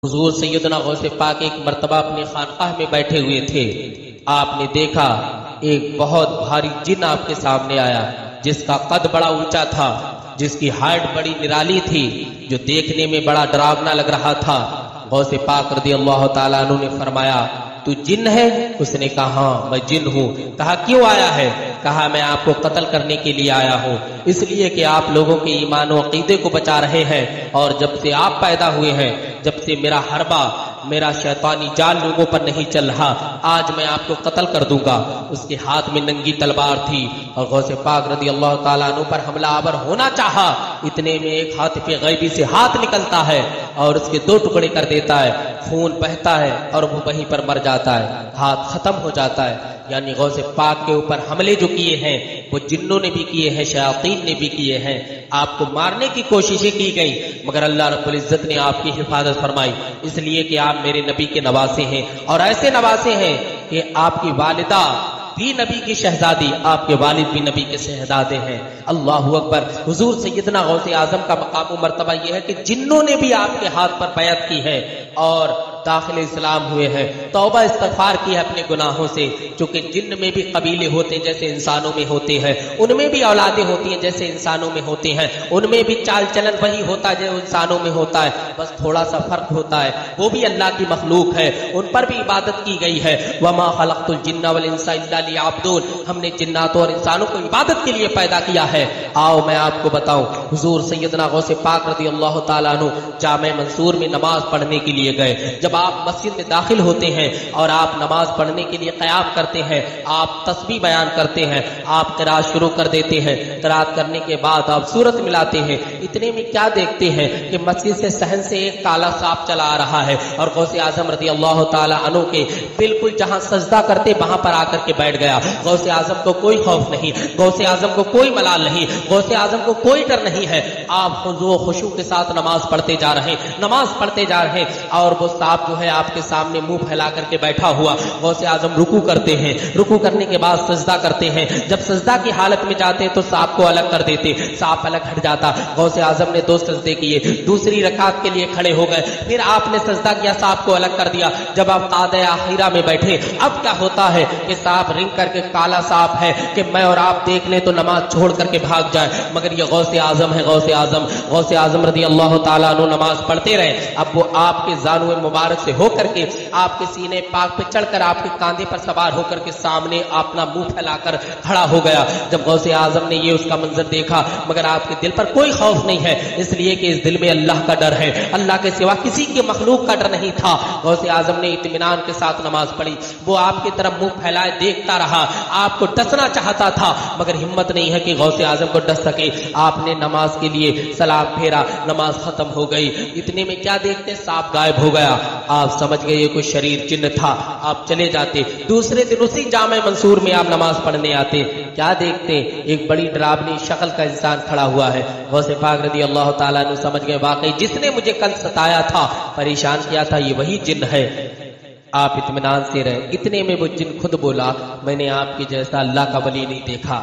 حضور سیدنا غوث پاک ایک مرتبہ اپنے خانقاہ میں بیٹھے ہوئے تھے. آپ نے دیکھا ایک بہت بھاری جن آپ کے سامنے آیا، جس کا قد بڑا اونچا تھا، جس کی ہائٹ بڑی نرالی تھی، جو دیکھنے میں بڑا ڈراونا لگ رہا تھا. غوث پاک رضی اللہ تعالیٰ عنہ نے فرمایا تو جن ہے؟ اس نے کہا ہاں میں جن ہوں. کہا کیوں آیا ہے؟ کہا میں آپ کو قتل کرنے کے لیے آیا ہوں، اس لیے کہ آپ لوگوں کے ایمان و عقیدے کو بچا رہے ہیں، اور جب سے آپ پیدا ہوئے ہیں، جب سے میرا حربہ، میرا شیطانی جال لوگوں پر نہیں چل رہا، آج میں آپ کو قتل کر دوں گا. اس کے ہاتھ میں ننگی تلوار تھی اور غوث پاک رضی اللہ تعالیٰ عنہ پر حملہ آور ہونا چاہا. اتنے میں ایک ہاتف غیبی سے ہاتھ نکلتا ہے اور اس کے 2 ٹکڑے کر دیتا ہے، خون بہتا ہے اور وہ وہیں پر مر جاتا ہے، ہاتھ ختم ہو جاتا ہے. یعنی غوث پاک کے اوپر حملے جو کیے ہیں وہ جنوں نے بھی کیے ہیں، شیاطین نے بھی کیے ہیں. آپ کو مارنے کی کوششیں کی گئی، مگر اللہ رب العزت نے آپ کی حفاظت فرمائی، اس لیے کہ آپ میرے نبی کے نواسے ہیں، اور ایسے نواسے ہیں کہ آپ کی والدہ بھی نبی کی شہزادی، آپ کے والد بھی نبی کے شہزادے ہیں. اللہ اکبر. حضور سیدنا غوث اعظم کا مقام و مرتبہ یہ ہے کہ جنوں نے بھی آپ کے ہاتھ پر بیعت کی ہے اور داخل اسلام ہوئے ہیں، توبہ استغفار کی ہے اپنے گناہوں سے. چونکہ جن میں بھی قبیلے ہوتے ہیں جیسے انسانوں میں ہوتے ہیں، ان میں بھی اولادیں ہوتی ہیں جیسے انسانوں میں ہوتے ہیں، ان میں بھی چال چلن وہی ہوتا ہے جو انسانوں میں ہوتا ہے، بس تھوڑا سا فرق ہوتا ہے. وہ بھی اللہ کی مخلوق ہے، ان پر بھی عبادت کی گئی ہے. وما خلقت الجن والانس الا لیعبدون. ہم نے جنات اور انسانوں کو عبادت کے لیے پیدا کیا ہے. آؤ میں آپ کو بتاؤں، حضور سیدنا غوث پاک رضی اللہ تعالیٰ عنہ جامع منصور میں نماز پڑھنے کے لیے گئے. جب آپ مسجد میں داخل ہوتے ہیں اور آپ نماز پڑھنے کے لیے قیام کرتے ہیں، آپ تسبیح بیان کرتے ہیں، آپ قرات شروع کر دیتے ہیں. قرات کرنے کے بعد آپ سورت ملاتے ہیں. اتنے میں کیا دیکھتے ہیں کہ مسجد سے صحن سے ایک کالا سانپ چلا آ رہا ہے اور غوث اعظم رضی اللہ تعالیٰ عنہ کے بالکل جہاں سجدہ کرتے وہاں پر آ کر کے بیٹھ گیا. غوث اعظم کو کوئی خوف نہیں، غوث اعظم کو کوئی ملال نہیں، غوث اعظم کو کوئی ڈر نہیں ہے. آپ خضوع و خشوع کے ساتھ نماز پڑھتے جا رہے ہیں، نماز پڑھتے جا رہے ہیں، اور وہ سانپ جو ہے آپ کے سامنے منہ پھیلا کر کے بیٹھا ہوا. غوث اعظم رکوع کرتے ہیں، رکوع کرنے کے بعد سجدہ کرتے ہیں. جب سجدہ کی حالت میں جاتے تو سانپ کو الگ کر دیتے، سانپ الگ ہٹ جاتا. غوث اعظم نے 2 سجدے کیے، دوسری رکعت کے لیے کھڑے ہو گئے، پھر آپ نے سجدہ کیا، سانپ کو الگ کر دیا. جب آپ قعدہ آخرہ میں بیٹھے، اب کیا ہوتا ہے کہ سانپ رنگ کر کے کالا سانپ ہے کہ میں اور آپ دیکھ لیں تو نماز چھوڑ کر کے بھاگ جائے، مگر یہ غوث اعظم ہے. غوث اعظم رضی اللہ تعالیٰ عنہ نماز پڑھتے رہے. اب وہ آپ کے زانو مبارک سے ہو کر کے آپ کے سینے پاک پہ چڑھ کر آپ کے کاندھے پر سوار ہو کر کے سامنے اپنا منہ پھیلا کر کھڑا ہو گیا. جب غوث اعظم نے یہ اس کا منظر دیکھا، مگر آپ کے دل پر کوئی خوف نہیں ہے، اس لیے کہ اس دل میں اللہ کا ڈر ہے، اللہ کے سوا کسی کے مخلوق کا ڈر نہیں تھا. غوث اعظم نے اطمینان کے ساتھ نماز پڑھی. وہ آپ کی طرف منہ پھیلائے دیکھتا رہا، آپ کو ڈسنا چاہتا تھا مگر ہمت نہیں ہے کہ غوث اعظم کو ڈس سکے. آپ نے نماز کے لیے سلام پھیرا، نماز ختم ہو گئی. اتنے میں کیا دیکھتے، سانپ غائب ہو گیا. آپ سمجھ گئے یہ کوئی شریر جن تھا، آپ چلے جاتے. دوسرے دن اسی جامع منصور میں آپ نماز پڑھنے آتے. کیا دیکھتے، ایک بڑی ڈراؤنی شکل کا انسان کھڑا ہوا ہے. غوث پاک رضی اللہ تعالیٰ عنہ سمجھ گئے واقعی جس نے مجھے کل ستایا تھا، پریشان کیا تھا، یہ وہی جن ہے. آپ اطمینان سے رہے. اتنے میں وہ جن خود بولا میں نے آپ کی جیسا اللہ کا ولی نہیں دیکھا.